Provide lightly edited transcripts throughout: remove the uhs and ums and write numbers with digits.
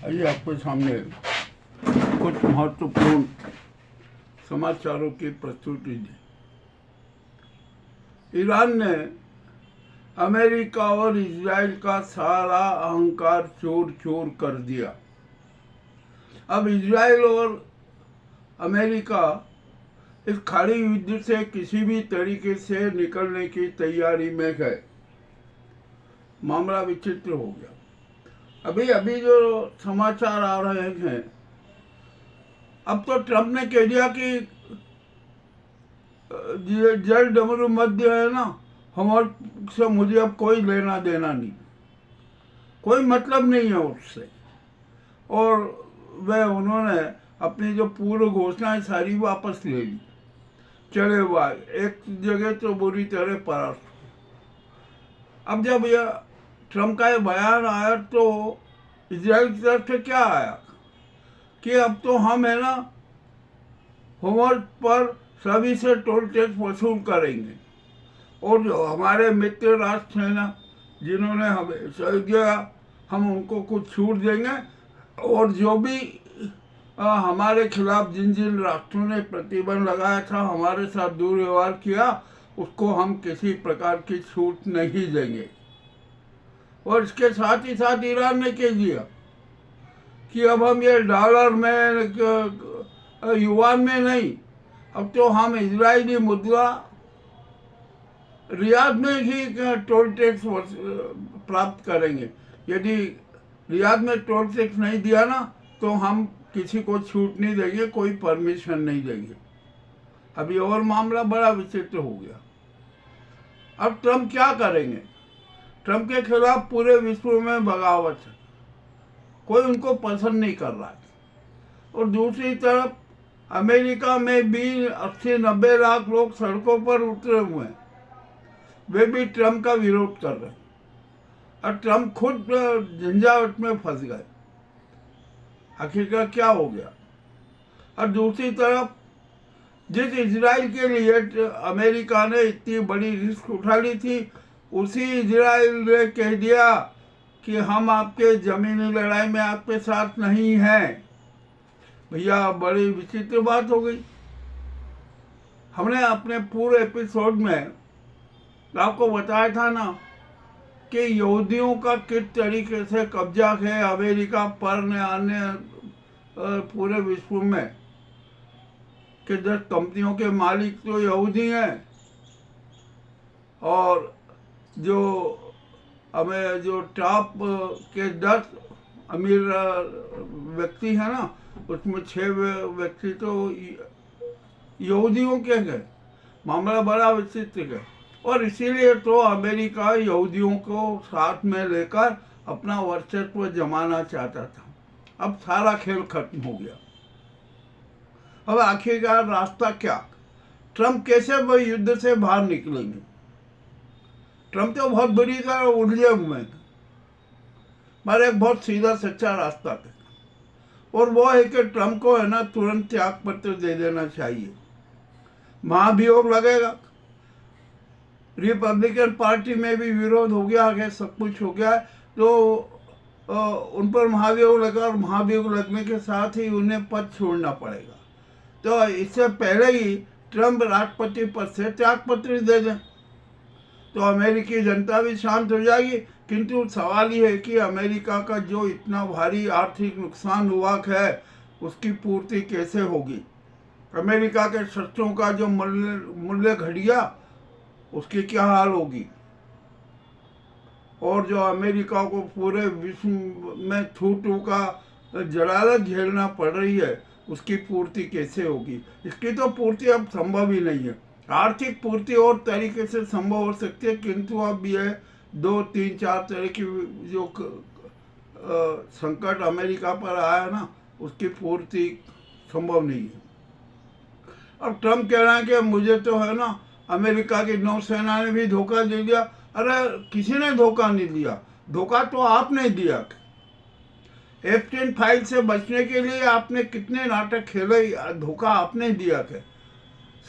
आइए आपके सामने कुछ महत्वपूर्ण समाचारों की प्रस्तुति दी। ईरान ने अमेरिका और इजराइल का सारा अहंकार चूर चूर कर दिया। अब इजराइल और अमेरिका इस खाड़ी युद्ध से किसी भी तरीके से निकलने की तैयारी में है। मामला विचित्र हो गया। अभी जो समाचार आ रहे हैं, अब तो ट्रंप ने कह दिया कि जल डमरू मध्य है ना, हमारे से मुझे अब कोई लेना देना नहीं, कोई मतलब नहीं है उससे। और वह उन्होंने अपनी जो पूर्व घोषणाएं सारी वापस ले ली। चले हुआ एक जगह तो बुरी तरह परास्त। अब जब यह ट्रंप का ये बयान आया तो इजराइल की तरफ से क्या आया कि अब तो हम है ना होमवर्क पर सभी से टोल टैक्स वसूल करेंगे, और जो हमारे मित्र राष्ट्र हैं ना जिन्होंने हमें सहयोग दिया, हम उनको कुछ छूट देंगे, और जो भी हमारे खिलाफ जिन जिन राष्ट्रों ने प्रतिबंध लगाया था, हमारे साथ दुर्व्यवहार किया, उसको हम किसी प्रकार की छूट नहीं देंगे। और इसके साथ ही साथ ईरान ने कह दिया कि अब हम ये डॉलर में युआन में नहीं, अब तो हम इजरायली मुद्रा रियाद में ही टोल टैक्स प्राप्त करेंगे। यदि रियाद में टोल टैक्स नहीं दिया ना तो हम किसी को छूट नहीं देंगे, कोई परमिशन नहीं देंगे। अभी और मामला बड़ा विचित्र हो गया। अब ट्रंप क्या करेंगे? ट्रंप के खिलाफ पूरे विश्व में बगावत है, कोई उनको पसंद नहीं कर रहा है। और दूसरी तरफ अमेरिका में भी 80-90 लाख लोग सड़कों पर उतरे हुए हैं, वे भी ट्रंप का विरोध कर रहे हैं, और ट्रंप खुद झंझावट में फंस गए। आखिरकार क्या हो गया? और दूसरी तरफ जिस इजराइल के लिए अमेरिका ने इतनी बड़ी रिस्क उठा ली थी, उसी इजराइल ने कह दिया कि हम आपके जमीनी लड़ाई में आपके साथ नहीं हैं। भैया बड़ी विचित्र बात हो गई। हमने अपने पूरे एपिसोड में आपको बताया था ना कि यहूदियों का किस तरीके से कब्जा है अमेरिका पर ने अन्य पूरे विश्व में, कि 10 कंपनियों के मालिक तो यहूदी हैं, और जो टॉप के 10 अमीर व्यक्ति हैं ना, उसमें 6 व्यक्ति तो यहूदियों के हैं। मामला बड़ा विचित्र है, और इसीलिए तो अमेरिका यहूदियों को साथ में लेकर अपना वर्चस्व जमाना चाहता था। अब सारा खेल खत्म हो गया। अब आखिरकार रास्ता क्या? ट्रंप कैसे वो युद्ध से बाहर निकलेंगे? ट्रंप तो बहुत बुरी तरह उलझे हुए हैं, पर एक बहुत सीधा सच्चा रास्ता है, और वो है कि ट्रंप को है ना तुरंत त्याग पत्र दे देना चाहिए। महाभियोग लगेगा, रिपब्लिकन पार्टी में भी विरोध हो गया है, सब कुछ हो गया है, तो उन पर महाभियोग लगा, और महाभियोग लगने के साथ ही उन्हें पद छोड़ना पड़ेगा। तो इससे पहले ही ट्रंप राष्ट्रपति पद से त्याग पत्र दे दें तो अमेरिकी जनता भी शांत हो जाएगी। किंतु सवाल ये है कि अमेरिका का जो इतना भारी आर्थिक नुकसान हुआ है, उसकी पूर्ति कैसे होगी? अमेरिका के शस्त्रों का जो मूल्य घट गया, उसकी क्या हाल होगी? और जो अमेरिका को पूरे विश्व में थू का जलालत झेलना पड़ रही है, उसकी पूर्ति कैसे होगी? इसकी तो पूर्ति अब संभव ही नहीं है। आर्थिक पूर्ति और तरीके से संभव हो सकती है, किंतु अब ये 2, 3, 4 तरह की जो संकट अमेरिका पर आया ना, उसकी पूर्ति संभव नहीं है। अब ट्रंप कह रहा है कि मुझे तो है ना अमेरिका की नौसेना ने भी धोखा दे दिया। अरे किसी ने धोखा नहीं दिया, धोखा तो आपने दिया। एप्स्टाइन फाइल से बचने के लिए आपने कितने नाटक खेले, धोखा आपने दिया थे।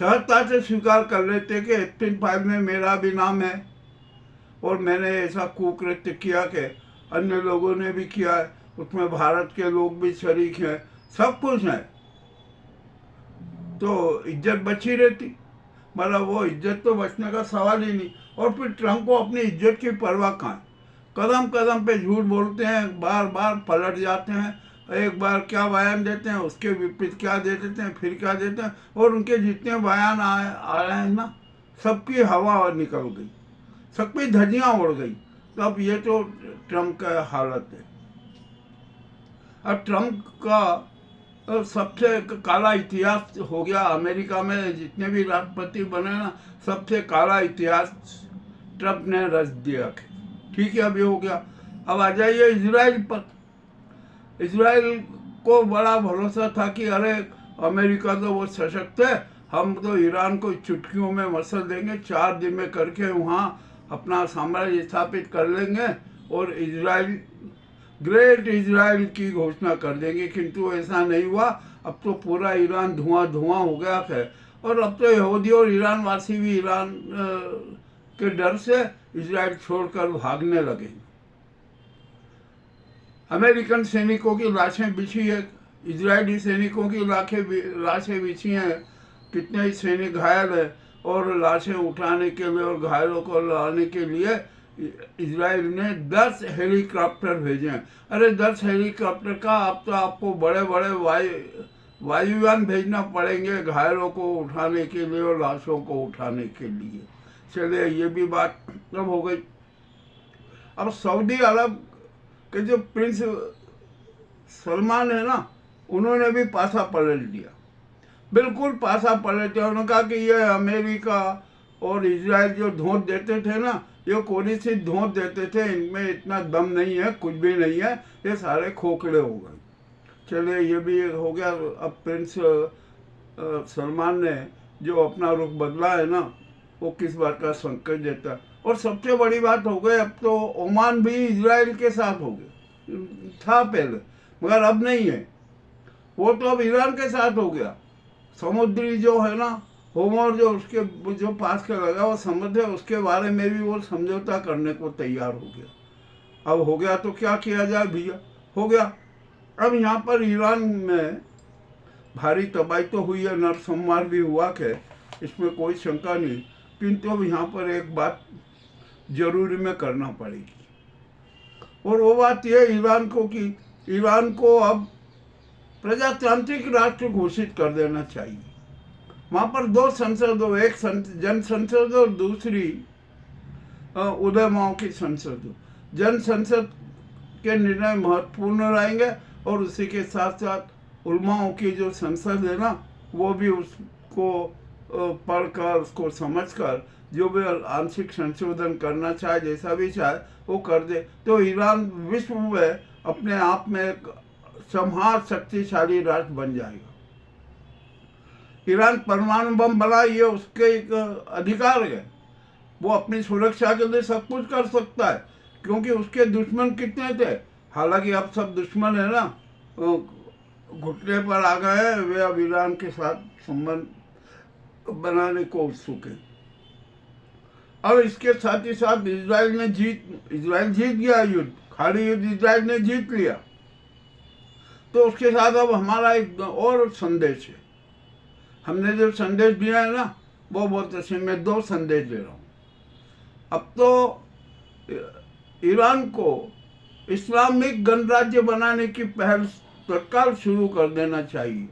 सहजता से स्वीकार कर लेते कि एप्स्टाइन फाइल में मेरा भी नाम है, और मैंने ऐसा कुकृत्य किया कि अन्य लोगों ने भी किया है, उसमें भारत के लोग भी शरीक हैं, सब कुछ है, तो इज्जत बची रहती। मतलब वो इज्जत तो बचने का सवाल ही नहीं। और फिर ट्रम्प को अपनी इज्जत की परवाह कहाँ है? कदम कदम पे झूठ बोलते हैं, बार बार पलट जाते हैं, एक बार क्या बयान देते हैं, उसके विपरीत क्या दे देते हैं, फिर क्या देते हैं, और उनके जितने बयान आ रहे हैं ना, सबकी हवा निकल गई, सबकी धज्जियाँ उड़ गई। तो अब ये तो ट्रम्प का हालत है। अब ट्रम्प का सबसे काला इतिहास हो गया। अमेरिका में जितने भी राष्ट्रपति बने ना, सबसे काला इतिहास ट्रम्प ने रच दिया। ठीक है, अभी हो गया। अब आ जाइए इजराइल पर। इजराइल को बड़ा भरोसा था कि अरे अमेरिका तो वो सशक्त है, हम तो ईरान को चुटकियों में मसल देंगे, 4 दिन में करके वहाँ अपना साम्राज्य स्थापित कर लेंगे और इजराइल, ग्रेट इजराइल की घोषणा कर देंगे। किंतु ऐसा नहीं हुआ। अब तो पूरा ईरान धुआं धुआं हो गया है, और अब तो यहूदी और ईरान वासी भी ईरान के डर से इजराइल छोड़कर भागने लगे। अमेरिकन सैनिकों की लाशें बिछी है, इजरायली सैनिकों की लाशें बिछी हैं, कितने ही सैनिक घायल है, और लाशें उठाने के लिए और घायलों को लाने के लिए इजराइल ने 10 हेलीकॉप्टर भेजे हैं। अरे 10 हेलीकॉप्टर का अब तो आपको बड़े बड़े वायुयान भेजना पड़ेंगे घायलों को उठाने के लिए और लाशों को उठाने के लिए। चलिए, ये भी बात तब हो गई। अब सऊदी अरब के जो प्रिंस सलमान है ना, उन्होंने भी पासा पलट दिया, बिल्कुल पासा पलट दिया। उन्होंने कहा कि ये अमेरिका और इजराइल जो धोत देते थे ना, ये कोरी सी धोत देते थे, इनमें इतना दम नहीं है, कुछ भी नहीं है, ये सारे खोखले हो गए। चलिए, ये भी हो गया। अब प्रिंस सलमान ने जो अपना रुख बदला है ना, वो किस बात का संकेत देता है। और सबसे बड़ी बात हो गई, अब तो ओमान भी इजराइल के साथ हो गया, था पहले मगर अब नहीं है, वो तो अब ईरान के साथ हो गया। समुद्री जो है ना, होमर जो उसके जो पास का लगा वो समुद्र है, उसके बारे में भी वो समझौता करने को तैयार हो गया। अब हो गया तो क्या किया जाए भैया, हो गया। अब यहाँ पर ईरान में भारी तबाही तो हुई है, नरसंहार भी हुआ है, इसमें कोई शंका नहीं। किंतु अब यहाँ पर एक बात जरूरी में करना पड़ेगी, और वो बात यह ईरान को कि ईरान को अब प्रजातांत्रिक राष्ट्र घोषित कर देना चाहिए। वहाँ पर 2 संसद हो, एक जन संसद और दूसरी उलेमाओं की संसद हो। जन संसद के निर्णय महत्वपूर्ण रहेंगे, और उसी के साथ साथ उलमाओं की जो संसद है ना, वो भी उसको पढ़कर, उसको समझकर जो भी आंशिक संशोधन करना चाहे, जैसा भी चाहे वो कर दे, तो ईरान विश्व में अपने आप में एक सम्हार शक्तिशाली राष्ट्र बन जाएगा। ईरान परमाणु बम बनाए, ये उसके एक अधिकार है, वो अपनी सुरक्षा के लिए सब कुछ कर सकता है, क्योंकि उसके दुश्मन कितने थे। हालांकि अब सब दुश्मन है ना, घुटने पर आ गए हैं, वे अब ईरान के साथ संबंध बनाने को उत्सुक है। और इसके साथ ही साथ इजराइल जीत गया युद्ध, खाली युद्ध इजराइल ने जीत लिया। तो उसके साथ अब हमारा एक और संदेश है। हमने जो संदेश दिया है ना, वो बहुत अच्छे, मैं 2 संदेश दे रहा हूँ। अब तो ईरान को इस्लामिक गणराज्य बनाने की पहल तत्काल शुरू कर देना चाहिए।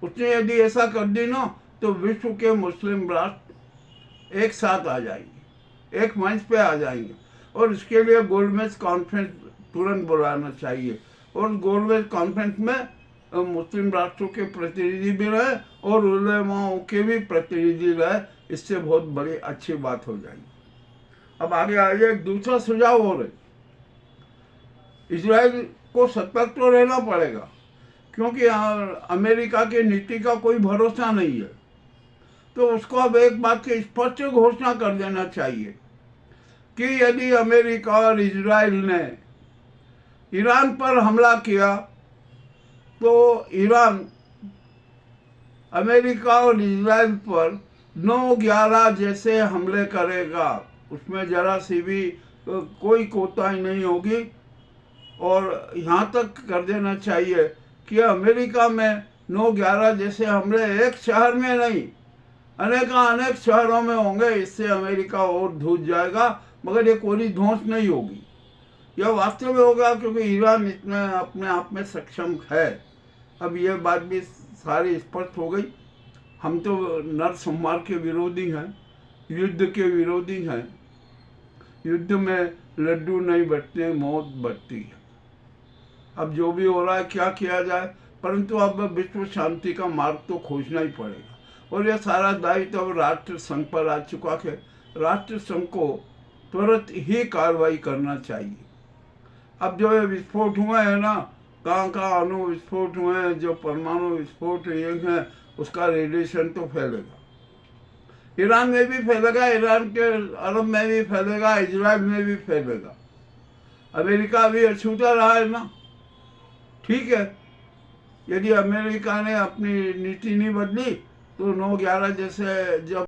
उसने यदि ऐसा कर दी ना, तो विश्व के मुस्लिम राष्ट्र एक साथ आ जाएंगे, एक मंच पे आ जाएंगे, और इसके लिए गोलमेज कॉन्फ्रेंस तुरंत बुलाना चाहिए। और गोलमेज कॉन्फ्रेंस में मुस्लिम राष्ट्रों के प्रतिनिधि भी रहे और उलेमाओं के भी प्रतिनिधि रहे, इससे बहुत बड़ी अच्छी बात हो जाएगी। अब आगे आइए, एक दूसरा सुझाव हो रहा है। इजराइल को सतर्क तो रहना पड़ेगा, क्योंकि अमेरिका की नीति का कोई भरोसा नहीं है। तो उसको अब एक बात की स्पष्ट घोषणा कर देना चाहिए कि यदि अमेरिका और इजराइल ने ईरान पर हमला किया, तो ईरान अमेरिका और इजराइल पर 9/11 जैसे हमले करेगा। उसमें जरा सी भी कोई कोताही नहीं होगी, और यहाँ तक कर देना चाहिए कि अमेरिका में 9/11 जैसे हमले एक शहर में नहीं, अनेक शहरों में होंगे। इससे अमेरिका और धूल जाएगा, मगर ये कोई ध्वंस नहीं होगी। यह वास्तव में होगा क्योंकि ईरान इसमें अपने आप में सक्षम है। अब यह बात भी सारी स्पष्ट हो गई। हम तो नरसंहार के विरोधी हैं, युद्ध के विरोधी हैं। युद्ध में लड्डू नहीं बटते, मौत बटती है। अब जो भी हो रहा है क्या किया जाए, परंतु अब विश्व शांति का मार्ग तो खोजना ही पड़ेगा। और यह सारा दायित्व अब राष्ट्र संघ पर आ चुका है। राष्ट्र संघ को तुरंत ही कार्रवाई करना चाहिए। अब जो ये विस्फोट हुए हैं ना, कहाँ अणु विस्फोट हुए हैं, जो परमाणु विस्फोट हुए हैं, उसका रेडिएशन तो फैलेगा। ईरान में भी फैलेगा, ईरान के अरब में भी फैलेगा, इजराइल में भी फैलेगा। अमेरिका अभी अछूता रहा है ना, ठीक है। यदि अमेरिका ने अपनी नीति नहीं बदली तो 9/11 जैसे जब